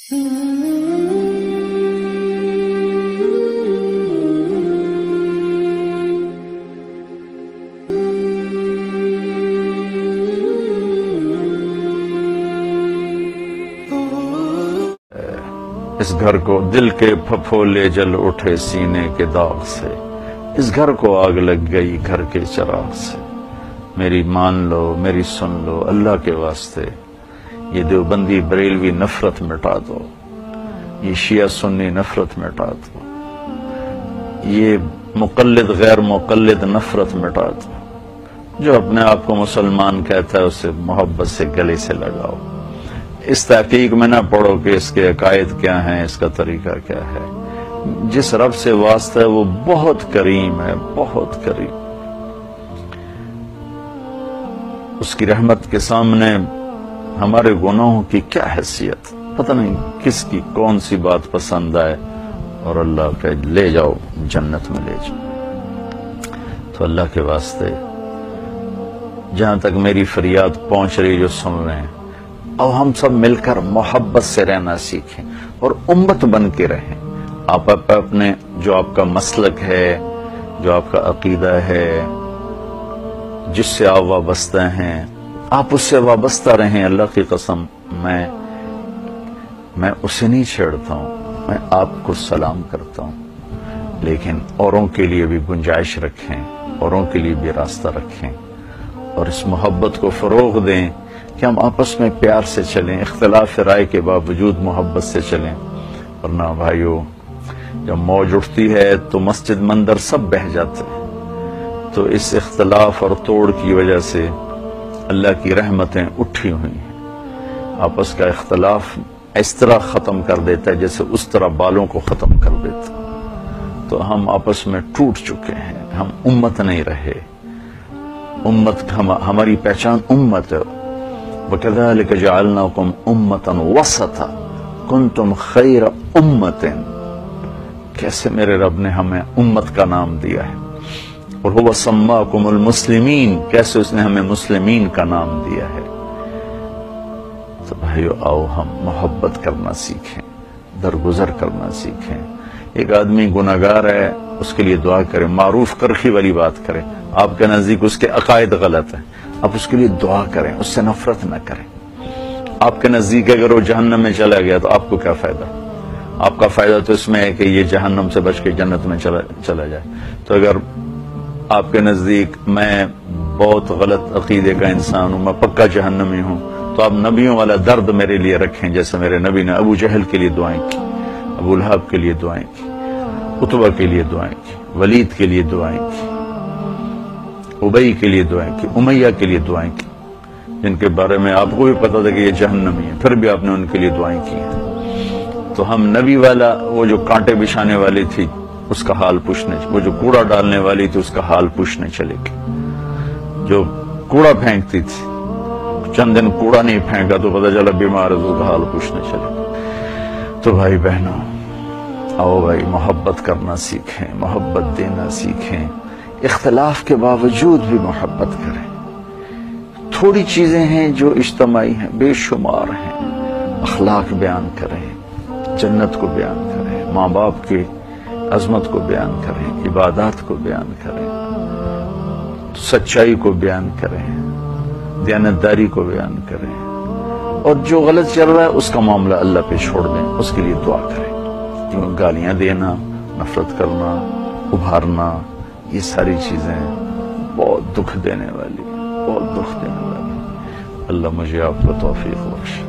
اس گھر کو دل کے پھپھولے جل اٹھے سینے کے داغ سے، اس گھر کو آگ لگ گئی گھر کے چراغ سے۔ میری مان لو، میری سن لو، اللہ کے واسطے یہ دیوبندی بریلوی نفرت مٹا دو، یہ شیعہ سنی نفرت مٹا دو، یہ مقلد غیر مقلد نفرت مٹا دو۔ جو اپنے آپ کو مسلمان کہتا ہے اسے محبت سے گلے سے لگاؤ۔ اس تحقیق میں نہ پڑھو کہ اس کے عقائد کیا ہیں، اس کا طریقہ کیا ہے۔ جس رب سے واسطہ ہے وہ بہت کریم ہے، بہت کریم۔ اس کی رحمت کے سامنے ہمارے گناہوں کی کیا حیثیت، پتہ نہیں کس کی کون سی بات پسند آئے اور اللہ کہ لے جاؤ جنت میں لے جاؤ۔ تو اللہ کے واسطے جہاں تک میری فریاد پہنچ رہی جو سن رہے ہیں، اور ہم سب مل کر محبت سے رہنا سیکھیں اور امت بن کے رہیں۔ آپ اپنے جو آپ کا مسلک ہے، جو آپ کا عقیدہ ہے، جس سے آپ وابستہ ہیں، آپ اس سے وابستہ رہیں۔ اللہ کی قسم میں اسے نہیں چھیڑتا ہوں، میں آپ کو سلام کرتا ہوں، لیکن اوروں کے لیے بھی گنجائش رکھیں، اوروں کے لیے بھی راستہ رکھیں، اور اس محبت کو فروغ دیں کہ ہم آپس میں پیار سے چلیں، اختلاف رائے کے باوجود محبت سے چلیں۔ ورنہ بھائیو، جب موج اٹھتی ہے تو مسجد مندر سب بہہ جاتے ہیں۔ تو اس اختلاف اور توڑ کی وجہ سے اللہ کی رحمتیں اٹھی ہوئی ہیں۔ آپس کا اختلاف اس طرح ختم کر دیتا ہے جیسے اس طرح بالوں کو ختم کر دیتا۔ تو ہم آپس میں ٹوٹ چکے ہیں، ہم امت نہیں رہے۔ امت ہماری پہچان امت ہے۔ وَكَذَلِكَ جَعَلْنَاكُمْ أُمَّةً وَسَطًا كُنْتُمْ خَيْرَ أُمَّةٍ۔ کیسے میرے رب نے ہمیں امت کا نام دیا ہے، اور هُوَ سَمَّاكُمُ الْمُسْلِمِينَ، کیسے اس نے ہمیں مسلمین کا نام دیا ہے۔ تو بھائیو، آؤ ہم محبت کرنا سیکھیں، درگزر کرنا سیکھیں۔ ایک آدمی گناہگار ہے، اس کے لیے دعا کریں، معروف کرخی والی بات کریں۔ آپ کے نزدیک اس کے عقائد غلط ہیں، آپ اس کے لیے دعا کریں، اس سے نفرت نہ کریں۔ آپ کے نزدیک اگر وہ جہنم میں چلا گیا تو آپ کو کیا فائدہ؟ آپ کا فائدہ تو اس میں ہے کہ یہ جہنم سے بچ کے جنت میں چلا جائے۔ تو اگر آپ کے نزدیک میں بہت غلط عقیدے کا انسان ہوں، میں پکا جہنمی ہوں، تو آپ نبیوں والا درد میرے لیے رکھیں، جیسے میرے نبی نے ابو جہل کے لیے دعائیں کی، ابو لہب کے لیے دعائیں کی، عتبہ کے لیے دعائیں کی، ولید کے لیے دعائیں کی، ابئی کے لیے دعائیں کی، امیہ کے لیے دعائیں کی، جن کے بارے میں آپ کو بھی پتا تھا کہ یہ جہنمی ہے، پھر بھی آپ نے ان کے لیے دعائیں کی ہیں۔ تو ہم نبی والا، وہ جو کانٹے بچھانے والی تھی اس کا حال پوچھنے، وہ جو کوڑا ڈالنے والی تھی اس کا حال پوچھنے چلے گئے، جو کوڑا پھینکتی تھی چند دن کوڑا نہیں پھینکا تو پتہ چلا بیمار ہے، تو اس کا حال پوچھنے چلے گئے۔ تو بھائی بہنوں، آؤ بھائی محبت کرنا سیکھیں، محبت دینا سیکھیں، اختلاف کے باوجود بھی محبت کریں۔ تھوڑی چیزیں ہیں جو اجتماعی ہیں، بے شمار ہیں۔ اخلاق بیان کریں، جنت کو بیان کریں، ماں باپ کی عظمت کو بیان کریں، عبادات کو بیان کریں، سچائی کو بیان کریں، دیانتداری کو بیان کریں، اور جو غلط چل رہا ہے اس کا معاملہ اللہ پہ چھوڑ دیں، اس کے لیے دعا کریں۔ کیوں گالیاں دینا، نفرت کرنا، ابھارنا، یہ ساری چیزیں بہت دکھ دینے والی، بہت دکھ دینے والی۔ اللہ مجھے آپ کو توفیق بخشے۔